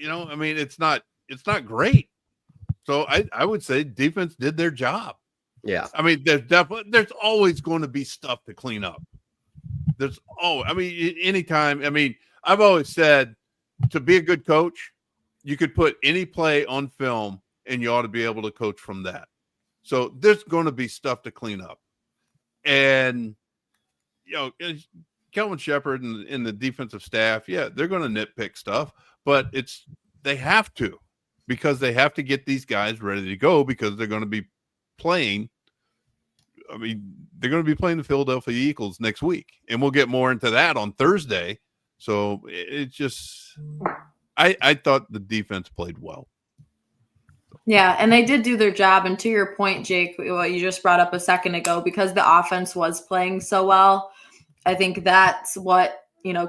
I mean, it's not great. So I would say defense did their job. Yeah. I mean, there's always going to be stuff to clean up. Anytime. I mean, I've always said, to be a good coach, you could put any play on film and you ought to be able to coach from that. So there's going to be stuff to clean up. And, Kelvin Shepherd and the defensive staff, they're going to nitpick stuff, but they have to, because they have to get these guys ready to go, because they're going to be playing. I mean, they're going to be playing the Philadelphia Eagles next week, and we'll get more into that on Thursday. So it's just, I thought the defense played well. Yeah, and they did do their job. And to your point, Jake, what you just brought up a second ago, because the offense was playing so well, I think that's what,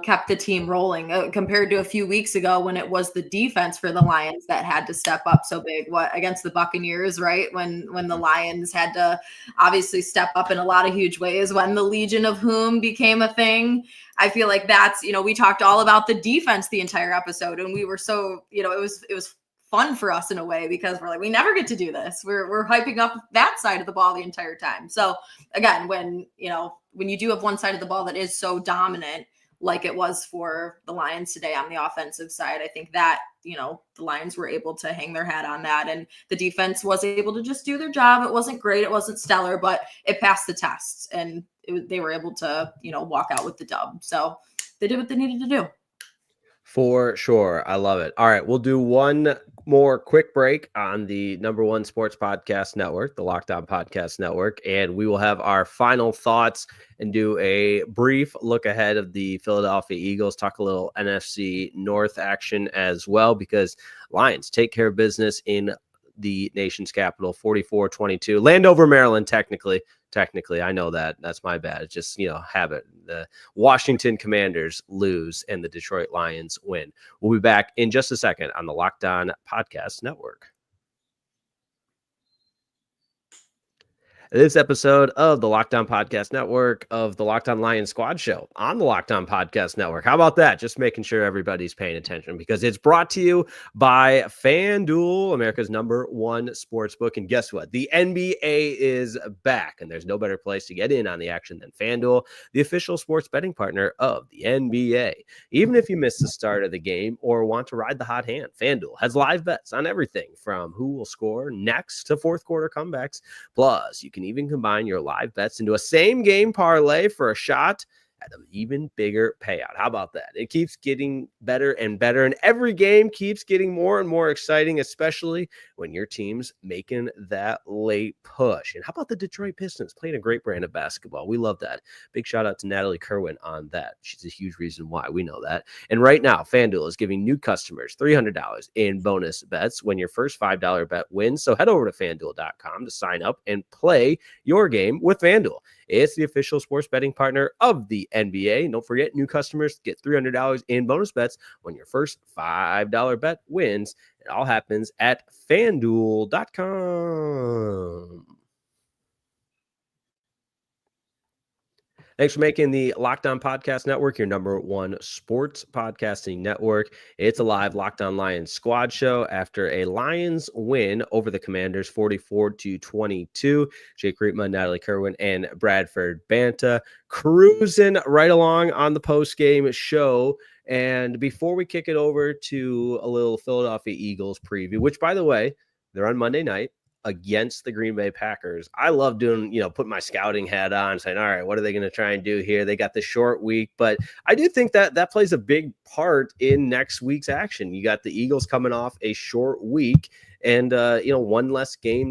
kept the team rolling compared to a few weeks ago when it was the defense for the Lions that had to step up so big. Against the Buccaneers, right? When the Lions had to obviously step up in a lot of huge ways, when the Legion of Whom became a thing. I feel like that's, we talked all about the defense the entire episode, and we were so, it was fun for us in a way, because we're like, we never get to do this. We're hyping up that side of the ball the entire time. So again, when you do have one side of the ball that is so dominant, like it was for the Lions today on the offensive side, I think that, the Lions were able to hang their hat on that, and the defense was able to just do their job. It wasn't great, it wasn't stellar, but it passed the tests, and they were able to, walk out with the dub. So they did what they needed to do. For sure. I love it. All right. We'll do one more quick break on the #1 sports podcast network, the Locked On Podcast Network, and we will have our final thoughts and do a brief look ahead of the Philadelphia Eagles, talk a little NFC North action as well, because Lions take care of business in the nation's capital, 44-22. Landover, Maryland, technically. I know that. That's my bad. It's just, habit. The Washington Commanders lose and the Detroit Lions win. We'll be back in just a second on the Locked On Podcast Network. This episode of the Locked On Podcast Network of the Locked On Lions Squad Show on the Locked On Podcast Network. How about that? Just making sure everybody's paying attention, because it's brought to you by FanDuel, America's #1 sportsbook. And guess what? The NBA is back, and there's no better place to get in on the action than FanDuel, the official sports betting partner of the NBA. Even if you miss the start of the game or want to ride the hot hand, FanDuel has live bets on everything from who will score next to fourth quarter comebacks. Plus, you can even combine your live bets into a same game parlay for a shot at an even bigger payout. How about that? It keeps getting better and better, and every game keeps getting more and more exciting, especially when your team's making that late push. And how about the Detroit Pistons playing a great brand of basketball? We love that. Big shout out to Natalie Kerwin on that. She's a huge reason why. We know that. And right now, FanDuel is giving new customers $300 in bonus bets when your first $5 bet wins. So head over to FanDuel.com to sign up and play your game with FanDuel. It's the official sports betting partner of the NBA. And don't forget, new customers get $300 in bonus bets when your first $5 bet wins. It all happens at FanDuel.com. Thanks for making the Locked On Podcast Network your number one sports podcasting network. It's a live Locked On Lions squad show after a Lions win over the Commanders 44-22. Jake Riepma, Natalie Kerwin, and Bradford Banta cruising right along on the postgame show. And before we kick it over to a little Philadelphia Eagles preview, which, by the way, they're on Monday night against the Green Bay Packers. I love doing, putting my scouting hat on, saying, all right, what are they going to try and do here? They got the short week, but I do think that plays a big part in next week's action. You got the Eagles coming off a short week and, one less day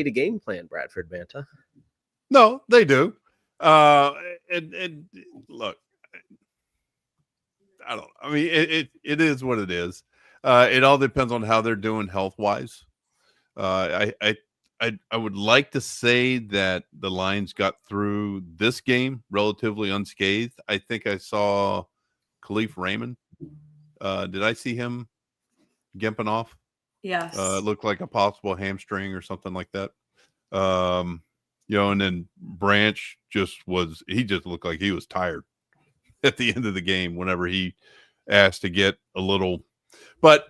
to game plan, Bradford Banta. No, they do. And look, I don't know. I mean, it is what it is. It all depends on how they're doing health-wise. I would like to say that the Lions got through this game relatively unscathed. I think I saw Khalif Raymond. Did I see him gimping off? Yes. It looked like a possible hamstring or something like that. And then Branch just looked like he was tired at the end of the game whenever he asked to get a little, but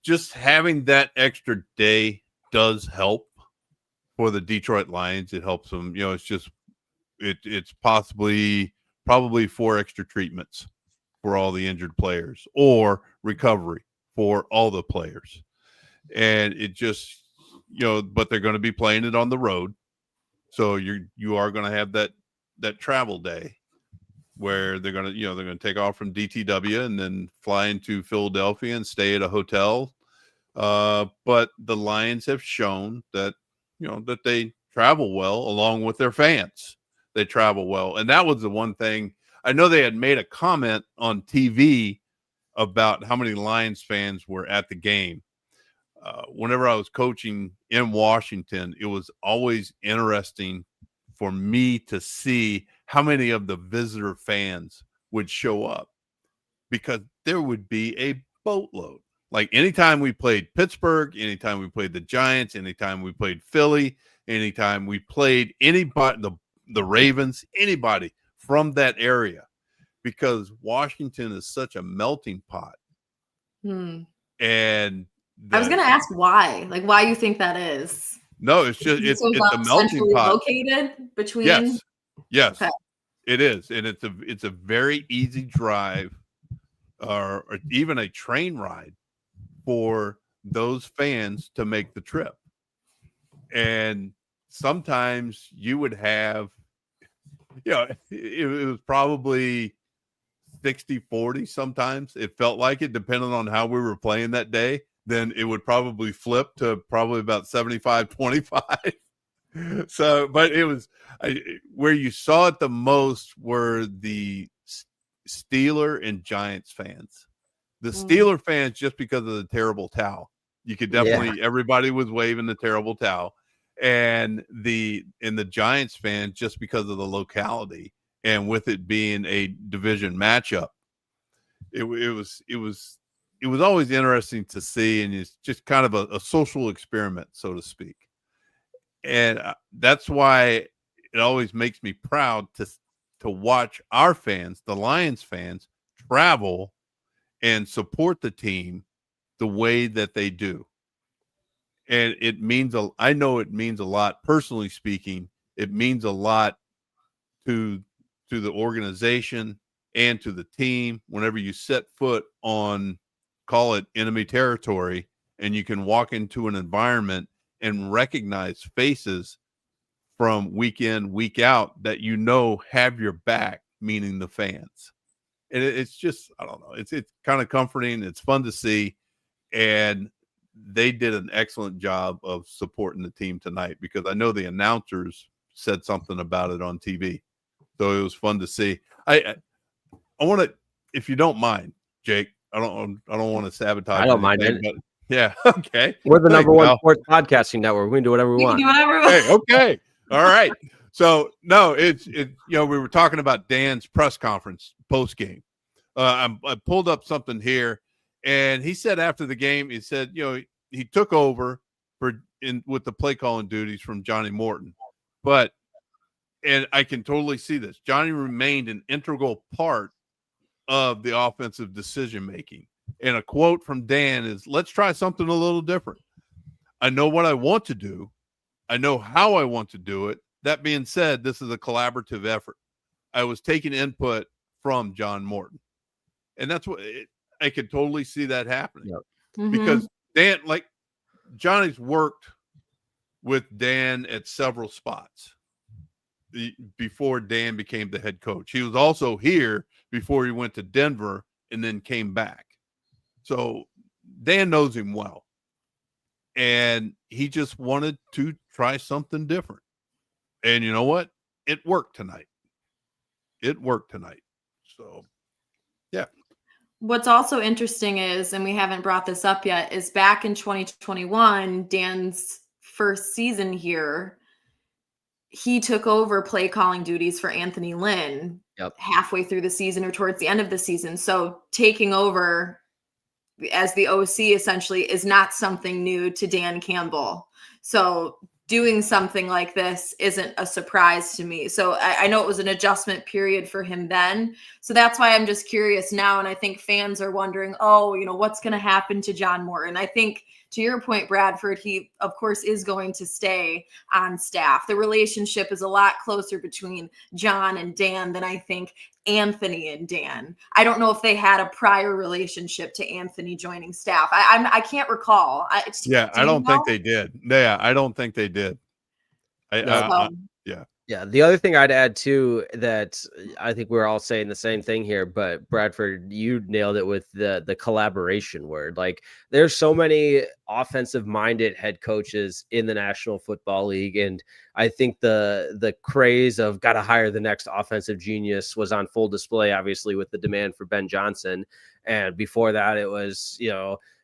just having that extra day does help for the Detroit Lions. It helps them. It's probably 4 extra treatments for all the injured players or recovery for all the players. And it just, but they're going to be playing it on the road. So you are going to have that travel day where they're going to take off from DTW and then fly into Philadelphia and stay at a hotel. But the Lions have shown that, that they travel well along with their fans. They travel well. And that was the one thing. I know they had made a comment on TV about how many Lions fans were at the game. Whenever I was coaching in Washington, it was always interesting for me to see how many of the visitor fans would show up, because there would be a boatload. Like anytime we played Pittsburgh, anytime we played the Giants, anytime we played Philly, anytime we played anybody, the Ravens, anybody from that area, because Washington is such a melting pot. And I was going to ask why, why you think that is. No, it's just it's a melting pot. Located between. Yes, okay. It is, and it's a very easy drive, or even a train ride for those fans to make the trip. And sometimes you would have, it was probably 60-40. Sometimes it felt like it, depending on how we were playing that day. Then it would probably flip to probably about 75-25. So, but it was where you saw it the most were the Steeler and Giants fans. The Steeler fans, just because of the terrible towel. You could definitely, everybody was waving the terrible towel. And the Giants fans, just because of the locality and with it being a division matchup, it was always interesting to see, and it's just kind of a social experiment, so to speak. And that's why it always makes me proud to watch our fans, the Lions fans, travel and support the team the way that they do. And it means I know it means a lot, personally speaking. It means a lot to the organization and to the team whenever you set foot on, call it enemy territory, and you can walk into an environment and recognize faces from week in, week out that have your back, meaning the fans. And it's just, I don't know, it's kind of comforting. It's fun to see. And they did an excellent job of supporting the team tonight, because I know the announcers said something about it on TV. So it was fun to see. I want to, if you don't mind, Jake, I don't want to sabotage. I don't mind it. But yeah. Okay. We're the number one sports podcasting network. We can do whatever we want. can do whatever we want. Okay. All right. So no, it's we were talking about Dan's press conference post game. I pulled up something here, and he said after the game, he said, he took over with the play calling duties from Johnny Morton, and I can totally see this. Johnny remained an integral part of the offensive decision making. And a quote from Dan is, "Let's try something a little different. I know what I want to do. I know how I want to do it. That being said, this is a collaborative effort. I was taking input from John Morton." And that's what I could totally see that happening. Yep. Mm-hmm. Because Dan, like Johnny's worked with Dan at several spots before Dan became the head coach. He was also here before he went to Denver and then came back. So Dan knows him well. And he just wanted to try something different. And you know what? It worked tonight. So, yeah. What's also interesting is, and we haven't brought this up yet, is back in 2021, Dan's first season here, he took over play calling duties for Anthony Lynn halfway through the season or towards the end of the season. So taking over as the OC essentially is not something new to Dan Campbell. So doing something like this isn't a surprise to me. So I know it was an adjustment period for him then. So that's why I'm just curious now. And I think fans are wondering, what's going to happen to John Morton? I think, to your point, Bradford, he, of course, is going to stay on staff. The relationship is a lot closer between John and Dan than I think Anthony and Dan. I don't know if they had a prior relationship to Anthony joining staff. I can't recall. I don't think they did. Yeah, I don't think they did. Yeah. The other thing I'd add too, that I think we're all saying the same thing here, but Bradford, you nailed it with the collaboration word. Like, there's so many offensive minded head coaches in the National Football League. And I think the craze of got to hire the next offensive genius was on full display, obviously, with the demand for Ben Johnson. And before that, it was,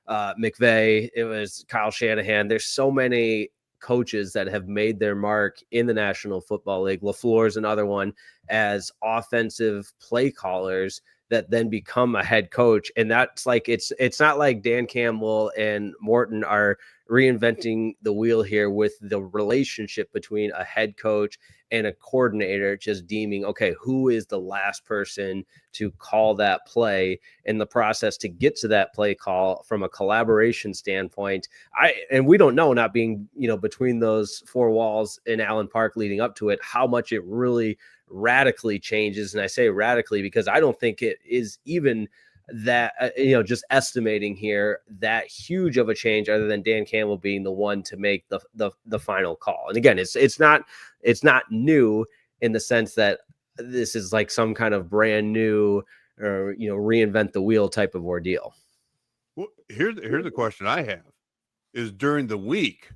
McVay, it was Kyle Shanahan. There's so many coaches that have made their mark in the National Football League. LaFleur is another one, as offensive play callers that then become a head coach. And that's like, it's not like Dan Campbell and Morton are reinventing the wheel here with the relationship between a head coach and a coordinator, just deeming, okay, who is the last person to call that play, in the process to get to that play call from a collaboration standpoint. And we don't know, not being, between those four walls in Allen Park leading up to it, how much it really radically changes. And I say radically because I don't think it is even that, just estimating here, that huge of a change, other than Dan Campbell being the one to make the final call. And again, it's not new in the sense that this is like some kind of brand new or, reinvent the wheel type of ordeal. Well, here's a question I have is, during the week,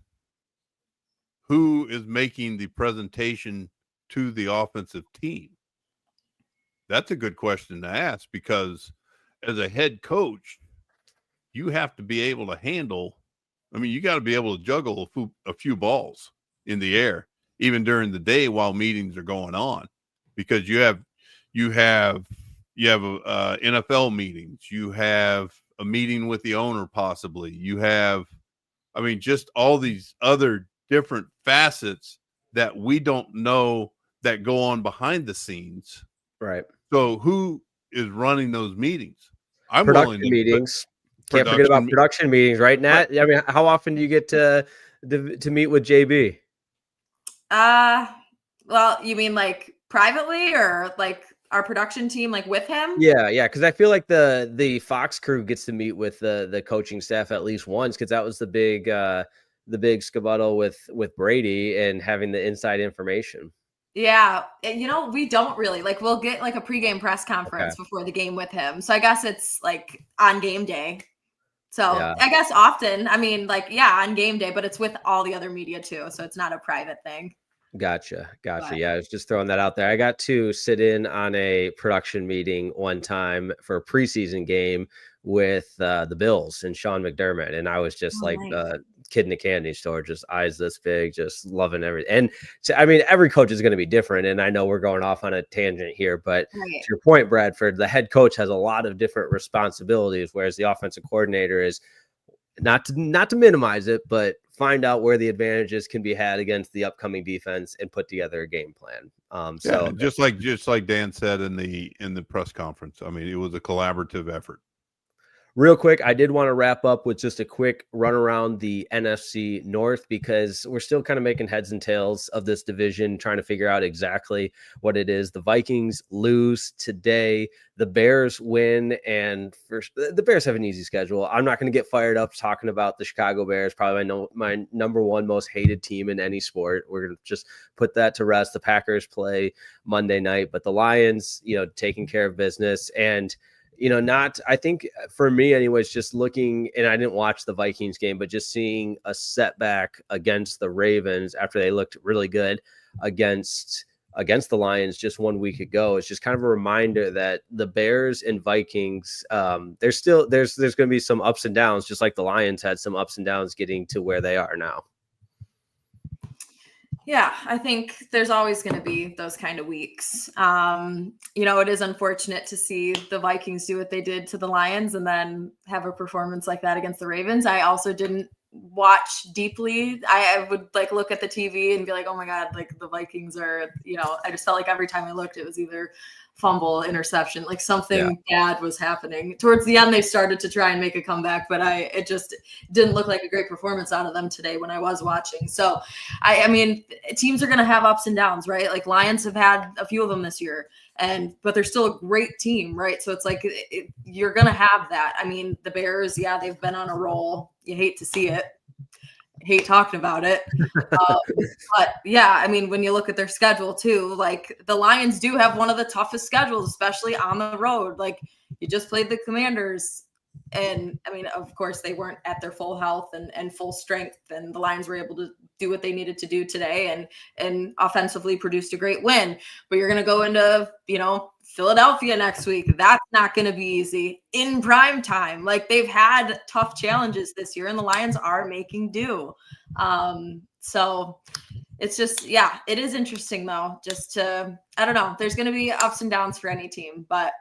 who is making the presentation to the offensive team? That's a good question to ask, because as a head coach, you have to be able to handle, you got to be able to juggle a few balls in the air, even during the day while meetings are going on, because you have NFL meetings, you have a meeting with the owner, possibly, you have, just all these other different facets that we don't know that go on behind the scenes. Right. So who is running those meetings? Production meetings. Can't forget about production meetings, right, Nat? How often do you get to meet with JB? Well, you mean like privately, or like our production team, like with him? Yeah. Because I feel like the Fox crew gets to meet with the coaching staff at least once, because that was the big skedaddle with Brady and having the inside information. Yeah. We don't really, we'll get like a pregame press conference before the game with him. So I guess it's like on game day. So Yeah. I guess often, I mean, like, yeah, on game day, but it's with all the other media too. So it's not a private thing. Gotcha. But Yeah, I was just throwing that out there. I got to sit in on a production meeting one time for a preseason game with the Bills and Sean McDermott, and I was just oh, like nice. a kid in a candy store, just eyes this big, just loving everything. And so, I mean, every coach is going to be different, and I know we're going off on a tangent here, but Right. to your point, Bradford, the head coach has a lot of different responsibilities, whereas the offensive coordinator is not to minimize it, but find out where the advantages can be had against the upcoming defense and put together a game plan. So just like Dan said in the press conference, I mean, it was a collaborative effort. real quick, I did want to wrap up with just a quick run around the NFC North, because we're still kind of making heads and tails of this division, trying to figure out exactly what it is. The Vikings lose today. The Bears win, and the Bears have an easy schedule. I'm not going to get fired up talking about the Chicago Bears, probably my number one most hated team in any sport. We're going to just put that to rest. The Packers play Monday night, but the Lions, taking care of business. And I think for me anyways, just looking, and I didn't watch the Vikings game, but just seeing a setback against the Ravens after they looked really good against the Lions just 1 week ago, it's just kind of a reminder that the Bears and Vikings, there's going to be some ups and downs, just like the Lions had some ups and downs getting to where they are now. Yeah, I think there's always going to be those kind of weeks. It is unfortunate to see the Vikings do what they did to the Lions and then have a performance like that against the Ravens. I also didn't watch deeply. I would look at the TV and be like, oh my God, the Vikings are, I just felt like every time I looked, it was either fumble, interception, something bad was happening. Towards the end, they started to try and make a comeback, but it just didn't look like a great performance out of them today when I was watching. So, I mean, teams are going to have ups and downs, right? Like Lions have had a few of them this year, but they're still a great team, right? So it's you're going to have that. I mean, the Bears, they've been on a roll. You hate to see it. Hate talking about it. But I mean, when you look at their schedule too, the Lions do have one of the toughest schedules, especially on the road. You just played the Commanders, and I mean, of course they weren't at their full health and full strength, and the Lions were able to do what they needed to do today and offensively produced a great win. But you're going to go into, Philadelphia next week. That's not going to be easy in prime time. They've had tough challenges this year, and the Lions are making do. So it's just, it is interesting though, I don't know. There's going to be ups and downs for any team, but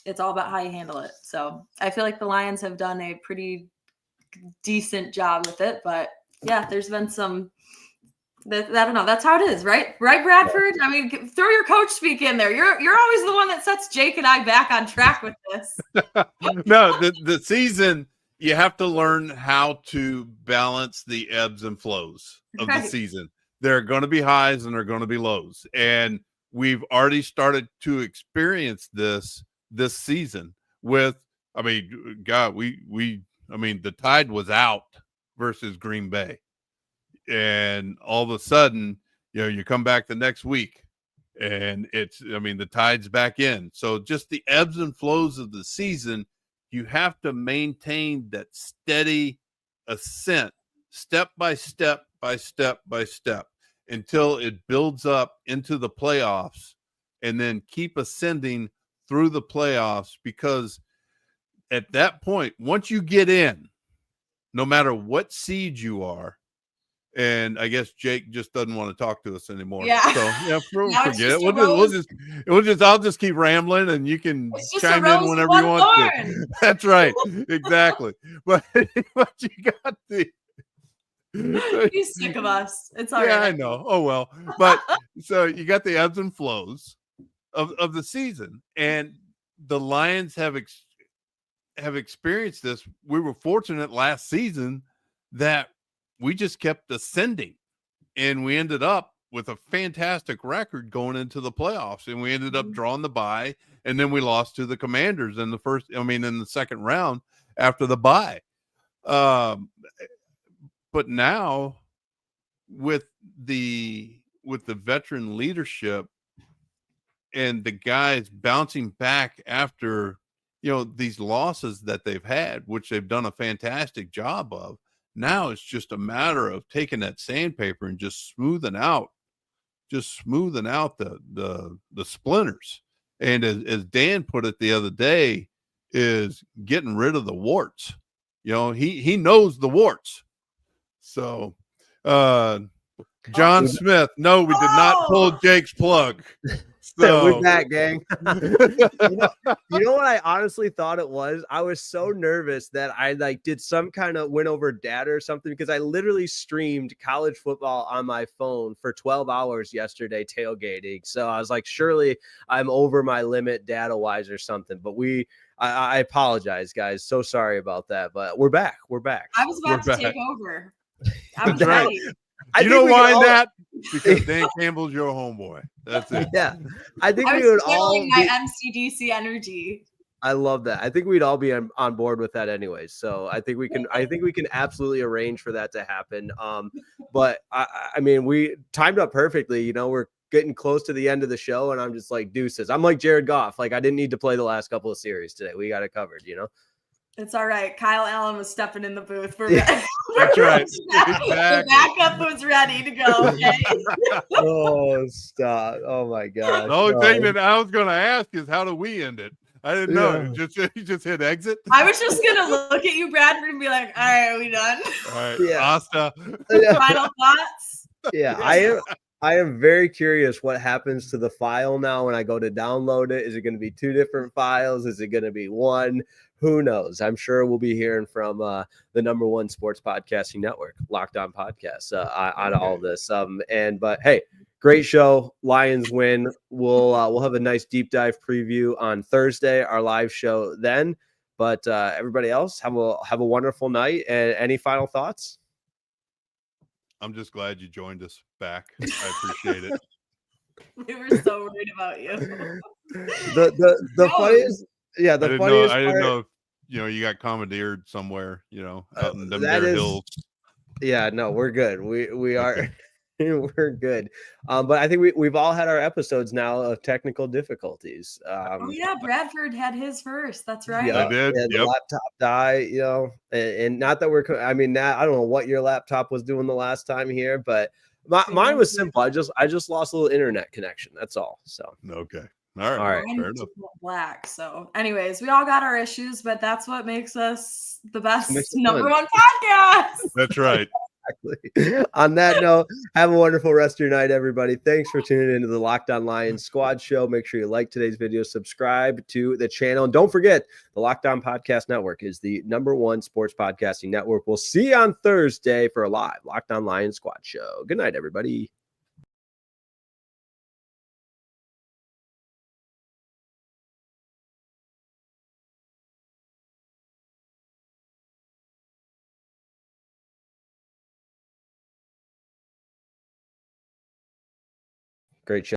it's all about how you handle it. So I feel like the Lions have done a pretty decent job with it, but there's been some, I don't know. That's how it is, right? Right, Bradford? I mean, throw your coach speak in there. You're always the one that sets Jake and I back on track with this. No, the season, you have to learn how to balance the ebbs and flows of the season. There are going to be highs and there are going to be lows. And we've already started to experience this season with, I mean, God, the Tide was out versus Green Bay. And all of a sudden, you come back the next week and the Tide's back in. So just the ebbs and flows of the season, you have to maintain that steady ascent, step by step by step by step, until it builds up into the playoffs, and then keep ascending through the playoffs. Because at that point, once you get in, no matter what seed you are, and I guess Jake just doesn't want to talk to us anymore. Yeah. So forget it. I'll just keep rambling, and you can chime in whenever you want to. That's right. Exactly. But you got he's sick of us. It's all right. I know. Oh well. But so you got the ebbs and flows of the season, and the Lions have experienced this. We were fortunate last season that we just kept ascending, and we ended up with a fantastic record going into the playoffs, and we ended up drawing the bye, and then we lost to the Commanders in the second round after the bye. But now with the veteran leadership and the guys bouncing back after these losses that they've had, which they've done a fantastic job of. Now it's just a matter of taking that sandpaper and just smoothing out the splinters. And as Dan put it the other day, is getting rid of the warts. He knows the warts. So, John Smith, no, we did not pull Jake's plug. So we're back, gang. you know what I honestly thought it was? I was so nervous that I did some kind of went over data or something, because I literally streamed college football on my phone for 12 hours yesterday tailgating. So I was like, surely I'm over my limit data wise or something. But I apologize, guys. So sorry about that. But we're back. We're back. I was about to take over. I was That's right. ready. You know why, Nat? Because Dan Campbell's your homeboy. That's it. Yeah. I think I we was would all channeling my MCDC energy. I love that. I think we'd all be on board with that anyways. So I think we can absolutely arrange for that to happen. But I mean, we timed up perfectly. We're getting close to the end of the show, and I'm just like, deuces. I'm like Jared Goff. Like, I didn't need to play the last couple of series today. We got it covered, It's all right. Kyle Allen was stepping in the booth. That's right. Exactly. The backup was ready to go. Okay? Oh, stop. Oh, my gosh. The only thing that I was going to ask is, how do we end it? I didn't know. Yeah. You just hit exit? I was just going to look at you, Bradford, and be like, all right, are we done? All right. Yeah. Asta. Final thoughts? Yeah, I am very curious what happens to the file now when I go to download it. Is it going to be 2 different files? Is it going to be one? Who knows? I'm sure we'll be hearing from the #1 sports podcasting network, Locked On Podcasts, on all of this. But hey, great show. Lions win. We'll have a nice deep dive preview on Thursday, our live show then. But everybody else, have a wonderful night. And any final thoughts? I'm just glad you joined us back. I appreciate it. We were so worried about you. The funniest, yeah, the funniest I didn't part, know if you got commandeered somewhere, out in them there hills. Yeah, no, we're good. We are we're good. But I think we've all had our episodes now of technical difficulties. Oh yeah, Bradford had his first. That's right. Yeah, I did. The laptop died, and not that I don't know what your laptop was doing the last time here, but mine was simple. I just lost a little internet connection. That's all. So okay. All right. Fair enough. Black. So, anyways, we all got our issues, but that's what makes us the best Makes it #1 fun. podcast. That's right. Exactly. On that note, have a wonderful rest of your night, everybody. Thanks for tuning into the Locked On Lions Squad Show. Make sure you like today's video, subscribe to the channel, and don't forget the Locked On Podcast Network is the #1 sports podcasting network. We'll see you on Thursday for a live Locked On Lions Squad Show. Good night, everybody. Great show.